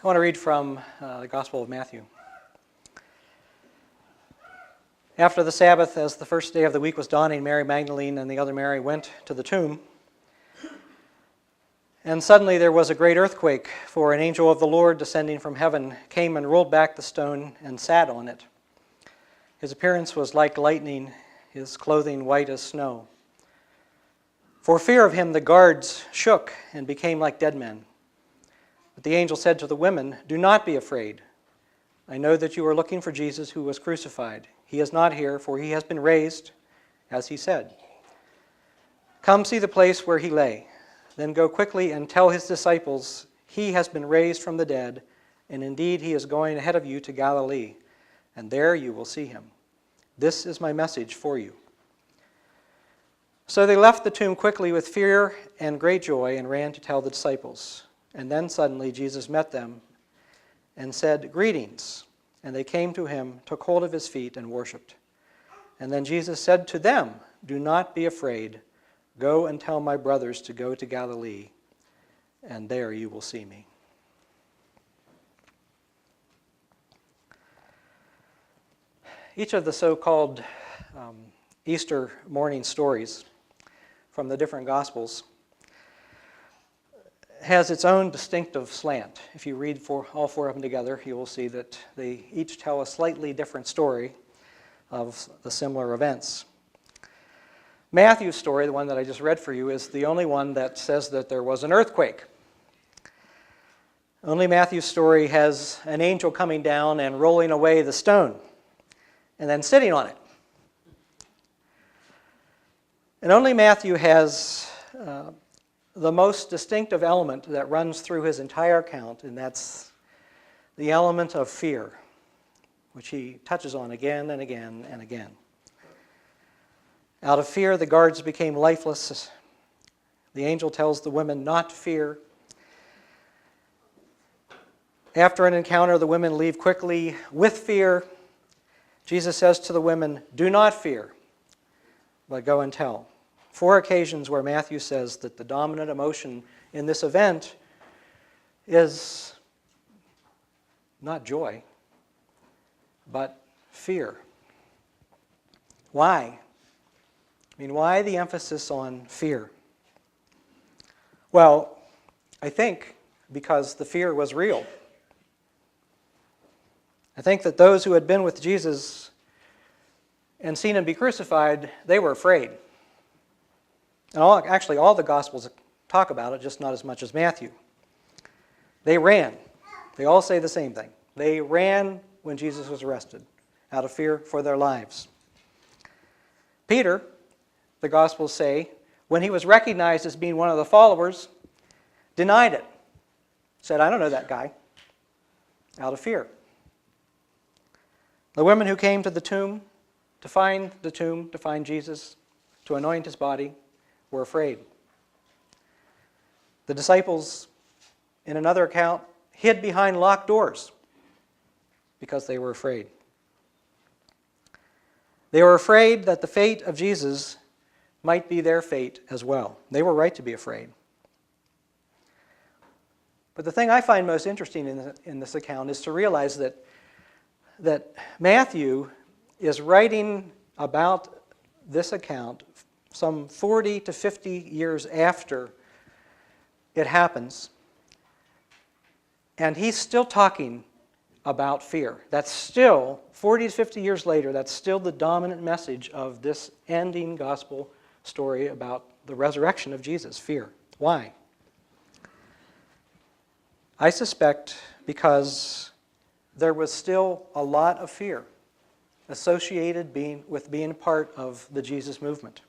I want to read from the Gospel of Matthew. After the Sabbath, as the first day of the week was dawning, Mary Magdalene and the other Mary went to the tomb. And suddenly there was a great earthquake, for an angel of the Lord descending from heaven came and rolled back the stone and sat on it. His appearance was like lightning, his clothing white as snow. For fear of him the guards shook and became like dead men. But the angel said to the women, "Do not be afraid. I know that you are looking for Jesus who was crucified. He is not here, for he has been raised, as he said. Come see the place where he lay. Then go quickly and tell his disciples, he has been raised from the dead, and indeed he is going ahead of you to Galilee, and there you will see him. This is my message for you." So they left the tomb quickly with fear and great joy and ran to tell the disciples. And then suddenly Jesus met them and said, "Greetings." And they came to him, took hold of his feet, and worshipped. And then Jesus said to them, "Do not be afraid. Go and tell my brothers to go to Galilee, and there you will see me." Each of the so-called Easter morning stories from the different Gospels has its own distinctive slant. If you read all four of them together, you will see that they each tell a slightly different story of the similar events. Matthew's story, the one that I just read for you, is the only one that says that there was an earthquake. Only Matthew's story has an angel coming down and rolling away the stone and then sitting on it. And only Matthew has the most distinctive element that runs through his entire account, and that's the element of fear, which he touches on again and again and again. Out of fear, the guards became lifeless. The angel tells the women not to fear. After an encounter, the women leave quickly with fear. Jesus says to the women, "Do not fear, but go and tell." 4 occasions where Matthew says that the dominant emotion in this event is not joy, but fear. Why? Why the emphasis on fear? Well, I think because the fear was real. I think that those who had been with Jesus and seen him be crucified, they were afraid. And all the Gospels talk about it, just not as much as Matthew. They ran. They all say the same thing. They ran when Jesus was arrested, out of fear for their lives. Peter, the Gospels say, when he was recognized as being one of the followers, denied it. Said, "I don't know that guy," out of fear. The women who came to the tomb, to find Jesus, to anoint his body, were afraid. The disciples, in another account, hid behind locked doors because they were afraid. They were afraid that the fate of Jesus might be their fate as well. They were right to be afraid. But the thing I find most interesting in this account is to realize that Matthew is writing about this account some 40 to 50 years after it happens, and he's still talking about fear. That's still, 40 to 50 years later, that's still the dominant message of this ending gospel story about the resurrection of Jesus, fear. Why? I suspect because there was still a lot of fear associated with being part of the Jesus movement.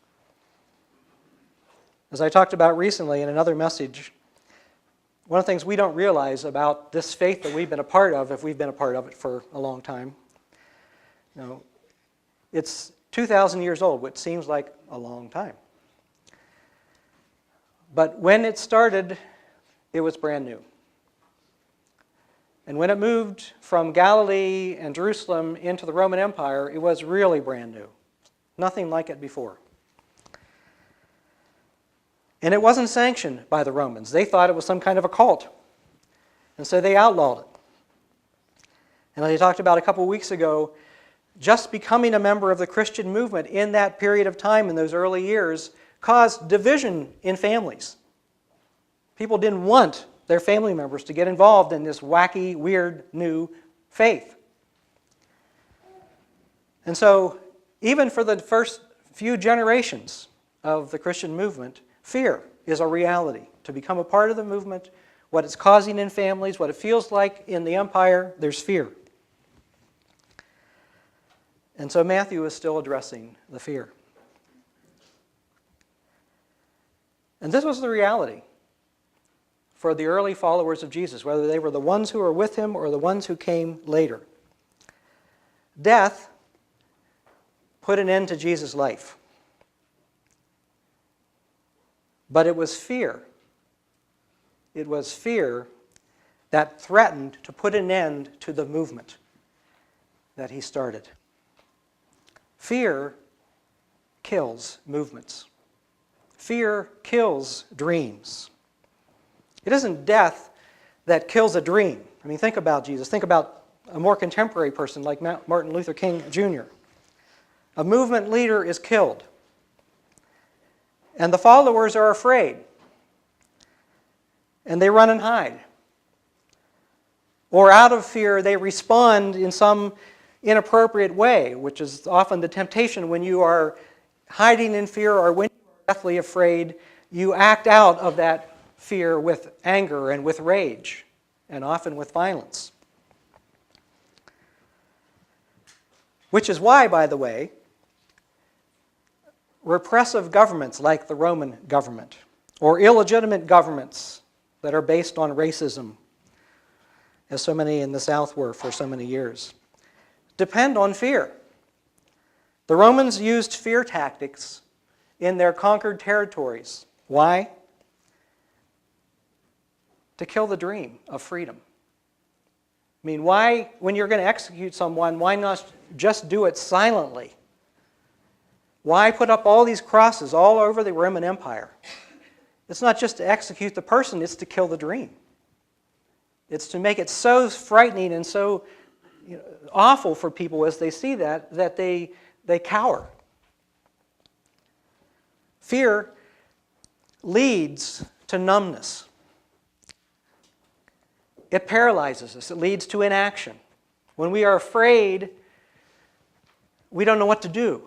As I talked about recently in another message, one of the things we don't realize about this faith that we've been a part of, if we've been a part of it for a long time, it's 2,000 years old, which seems like a long time. But when it started, it was brand new. And when it moved from Galilee and Jerusalem into the Roman Empire, it was really brand new. Nothing like it before. And it wasn't sanctioned by the Romans. They thought it was some kind of a cult. And so they outlawed it. And as I talked about a couple weeks ago, just becoming a member of the Christian movement in that period of time in those early years caused division in families. People didn't want their family members to get involved in this wacky, weird, new faith. And so, even for the first few generations of the Christian movement, fear is a reality. To become a part of the movement, what it's causing in families, what it feels like in the empire, there's fear. And so Matthew is still addressing the fear. And this was the reality for the early followers of Jesus, whether they were the ones who were with him or the ones who came later. Death put an end to Jesus' life. But it was fear. It was fear that threatened to put an end to the movement that he started. Fear kills movements. Fear kills dreams. It isn't death that kills a dream. I mean, think about Jesus. Think about a more contemporary person like Martin Luther King Jr. A movement leader is killed, and the followers are afraid, and they run and hide. Or out of fear, they respond in some inappropriate way, which is often the temptation when you are hiding in fear or when you are deathly afraid, you act out of that fear with anger and with rage, and often with violence. Which is why, by the way, repressive governments like the Roman government, or illegitimate governments that are based on racism, as so many in the South were for so many years, depend on fear. The Romans used fear tactics in their conquered territories. Why? To kill the dream of freedom. I mean, why, when you're going to execute someone, why not just do it silently? Why put up all these crosses all over the Roman Empire? It's not just to execute the person, it's to kill the dream. It's to make it so frightening and so awful for people as they see that they cower. Fear leads to numbness. It paralyzes us. It leads to inaction. When we are afraid, we don't know what to do.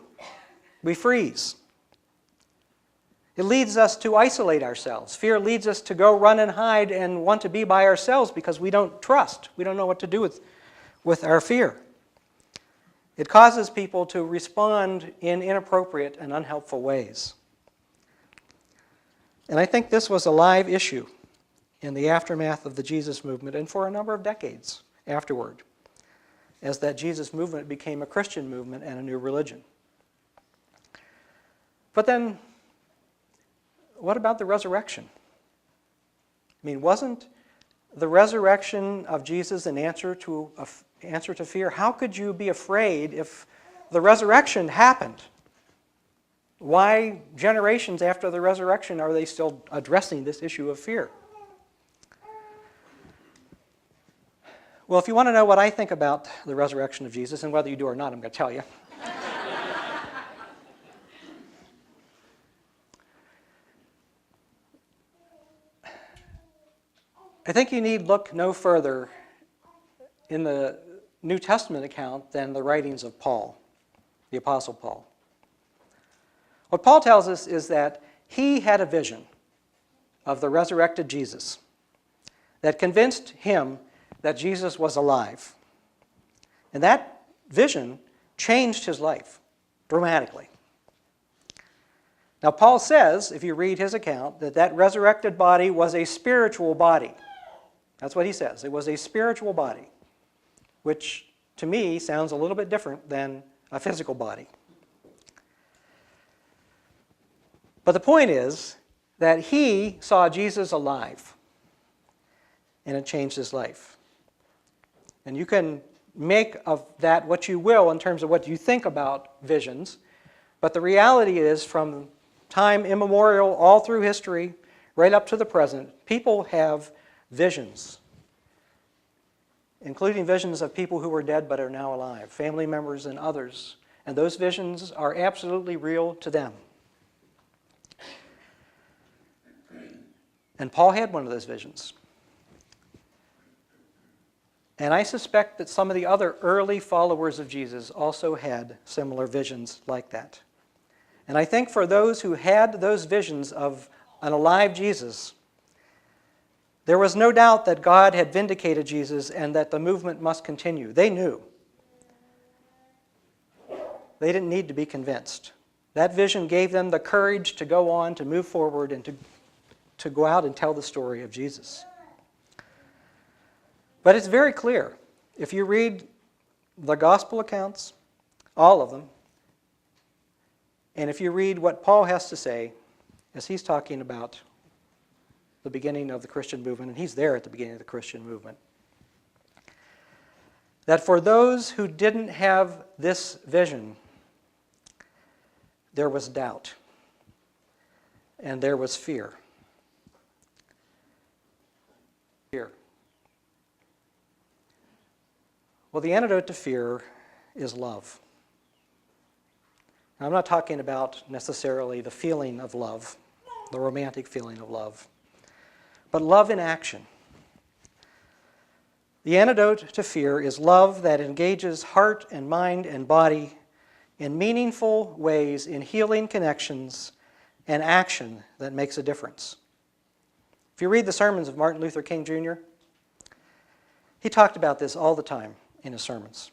We freeze. It leads us to isolate ourselves. Fear leads us to go run and hide and want to be by ourselves because we don't trust. We don't know what to do with our fear. It causes people to respond in inappropriate and unhelpful ways. And I think this was a live issue in the aftermath of the Jesus movement and for a number of decades afterward, as that Jesus movement became a Christian movement and a new religion. But then, what about the resurrection? I mean, wasn't the resurrection of Jesus an answer to fear? How could you be afraid if the resurrection happened? Why, generations after the resurrection, are they still addressing this issue of fear? Well, if you want to know what I think about the resurrection of Jesus, and whether you do or not, I'm going to tell you. I think you need look no further in the New Testament account than the writings of Paul, the Apostle Paul. What Paul tells us is that he had a vision of the resurrected Jesus that convinced him that Jesus was alive. And that vision changed his life dramatically. Now, Paul says, if you read his account, that resurrected body was a spiritual body. That's what he says. It was a spiritual body, which to me sounds a little bit different than a physical body. But the point is that he saw Jesus alive, and it changed his life. And you can make of that what you will in terms of what you think about visions, but the reality is, from time immemorial, all through history, right up to the present, people have visions including visions of people who were dead but are now alive, family members and others. And those visions are absolutely real to them. And Paul had one of those visions. And I suspect that some of the other early followers of Jesus also had similar visions like that. And I think for those who had those visions of an alive Jesus, there was no doubt that God had vindicated Jesus and that the movement must continue. They knew. They didn't need to be convinced. That vision gave them the courage to go on, to move forward, and to go out and tell the story of Jesus. But it's very clear. If you read the gospel accounts, all of them, and if you read what Paul has to say as he's talking about the beginning of the Christian movement, and he's there at the beginning of the Christian movement, that for those who didn't have this vision, there was doubt and there was fear. Fear. Well, the antidote to fear is love. Now, I'm not talking about necessarily the feeling of love, the romantic feeling of love, but love in action. The antidote to fear is love that engages heart and mind and body in meaningful ways, in healing connections and action that makes a difference. If you read the sermons of Martin Luther King Jr., he talked about this all the time in his sermons,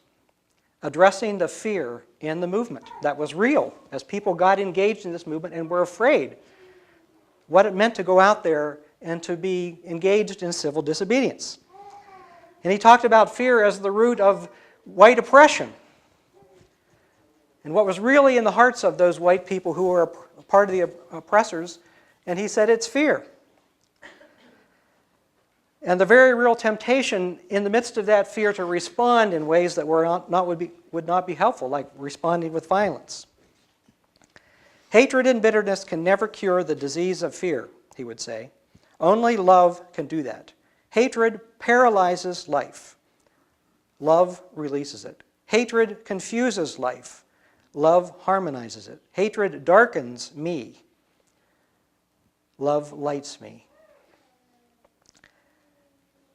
addressing the fear in the movement that was real as people got engaged in this movement and were afraid what it meant to go out there and to be engaged in civil disobedience. And he talked about fear as the root of white oppression. And what was really in the hearts of those white people who were a part of the oppressors, and he said it's fear. And the very real temptation in the midst of that fear to respond in ways that would not be helpful, like responding with violence. Hatred and bitterness can never cure the disease of fear, he would say. Only love can do that. Hatred paralyzes life. Love releases it. Hatred confuses life. Love harmonizes it. Hatred darkens me. Love lights me.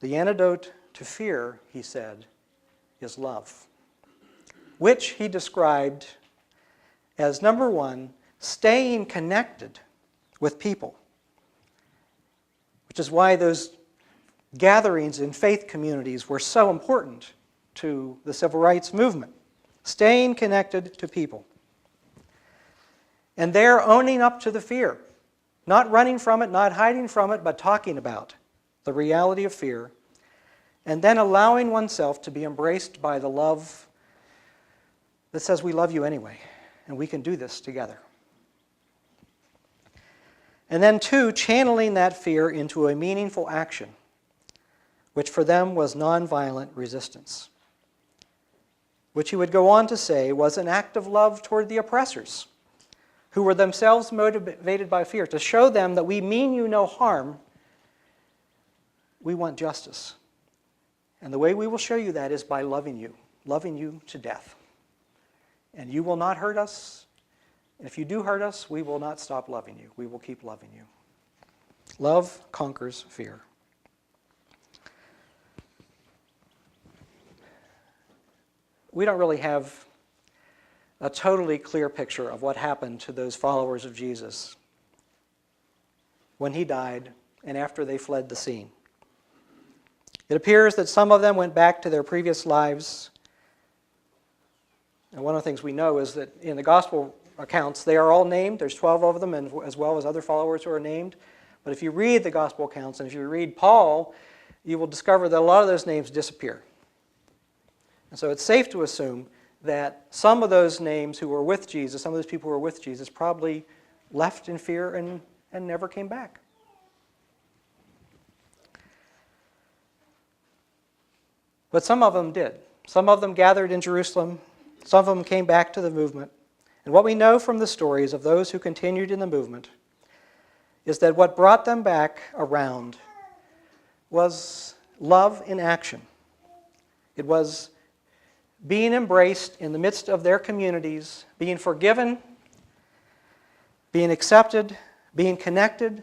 The antidote to fear, he said, is love, which he described as, number one, staying connected with people, which is why those gatherings in faith communities were so important to the civil rights movement. Staying connected to people. And there owning up to the fear, not running from it, not hiding from it, but talking about the reality of fear, and then allowing oneself to be embraced by the love that says we love you anyway, and we can do this together. And then two, channeling that fear into a meaningful action, which for them was nonviolent resistance, which he would go on to say was an act of love toward the oppressors, who were themselves motivated by fear, to show them that we mean you no harm, we want justice. And the way we will show you that is by loving you to death. And you will not hurt us. And if you do hurt us, we will not stop loving you. We will keep loving you. Love conquers fear. We don't really have a totally clear picture of what happened to those followers of Jesus when he died and after they fled the scene. It appears that some of them went back to their previous lives. And one of the things we know is that in the gospel accounts, they are all named. There's 12 of them, and as well as other followers who are named. But if you read the gospel accounts, and if you read Paul, you will discover that a lot of those names disappear. And so it's safe to assume that some of those names who were with Jesus, some of those people who were with Jesus, probably left in fear and never came back. But some of them did. Some of them gathered in Jerusalem. Some of them came back to the movement. And what we know from the stories of those who continued in the movement is that what brought them back around was love in action. It was being embraced in the midst of their communities, being forgiven, being accepted, being connected,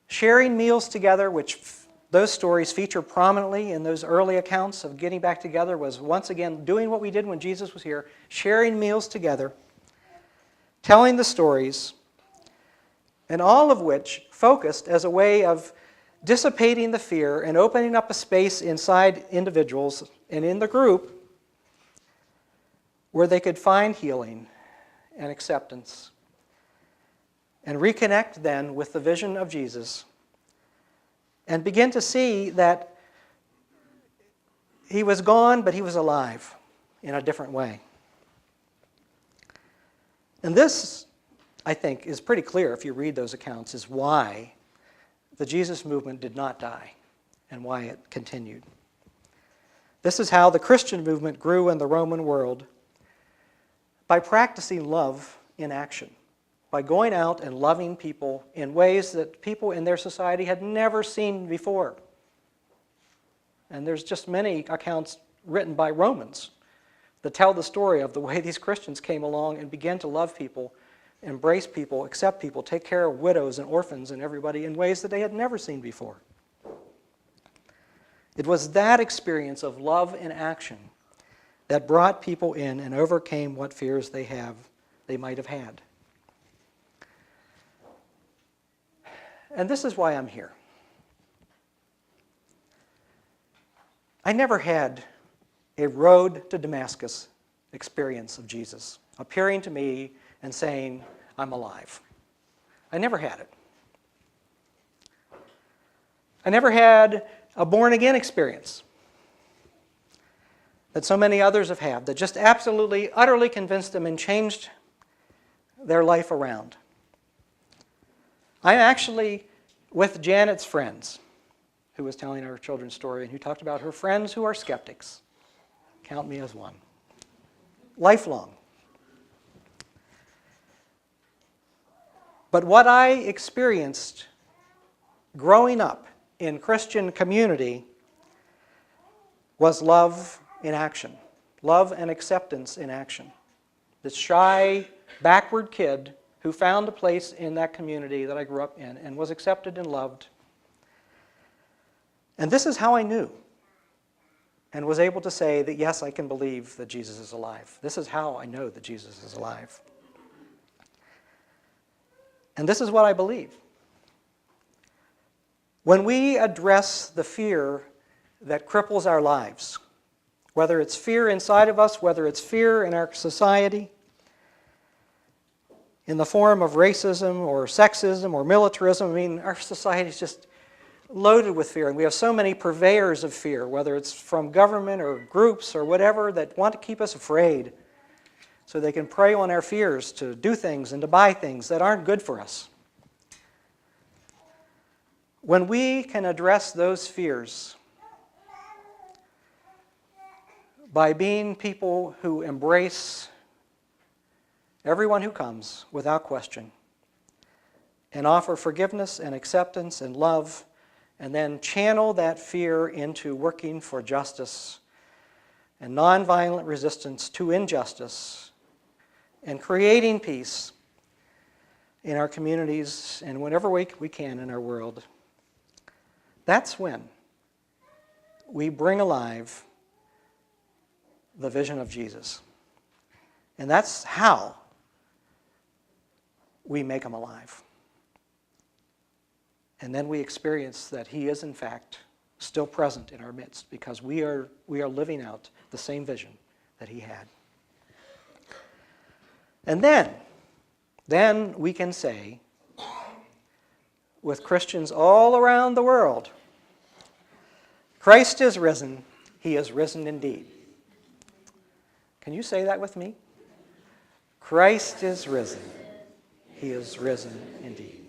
sharing meals together, which those stories feature prominently in those early accounts of getting back together, was once again doing what we did when Jesus was here, sharing meals together, telling the stories, and all of which focused as a way of dissipating the fear and opening up a space inside individuals and in the group where they could find healing and acceptance and reconnect then with the vision of Jesus and begin to see that he was gone, but he was alive in a different way. And this, I think, is pretty clear if you read those accounts, is why the Jesus movement did not die and why it continued. This is how the Christian movement grew in the Roman world, by practicing love in action, by going out and loving people in ways that people in their society had never seen before. And there's just many accounts written by Romans that tell the story of the way these Christians came along and began to love people, embrace people, accept people, take care of widows and orphans and everybody in ways that they had never seen before. It was that experience of love in action that brought people in and overcame what fears they might have had. And this is why I'm here. I never had a road to Damascus experience of Jesus appearing to me and saying, I'm alive. I never had it. I never had a born-again experience that so many others have had, that just absolutely, utterly convinced them and changed their life around. I'm actually with Janet's friends, who was telling her children's story, and who talked about her friends who are skeptics. Count me as one. Lifelong. But what I experienced growing up in Christian community was love in action. Love and acceptance in action. This shy, backward kid who found a place in that community that I grew up in and was accepted and loved. And this is how I knew and was able to say that, yes, I can believe that Jesus is alive. This is how I know that Jesus is alive. And this is what I believe. When we address the fear that cripples our lives, whether it's fear inside of us, whether it's fear in our society, in the form of racism or sexism or militarism, I mean, our society is just loaded with fear, and we have so many purveyors of fear, whether it's from government or groups or whatever, that want to keep us afraid so they can prey on our fears to do things and to buy things that aren't good for us. When we can address those fears by being people who embrace everyone who comes without question and offer forgiveness and acceptance and love, and then channel that fear into working for justice and nonviolent resistance to injustice and creating peace in our communities and whenever we can in our world, that's when we bring alive the vision of Jesus. And that's how we make him alive. And then we experience that he is, in fact, still present in our midst because we are living out the same vision that he had. And then we can say, with Christians all around the world, Christ is risen, he is risen indeed. Can you say that with me? Christ is risen, he is risen indeed.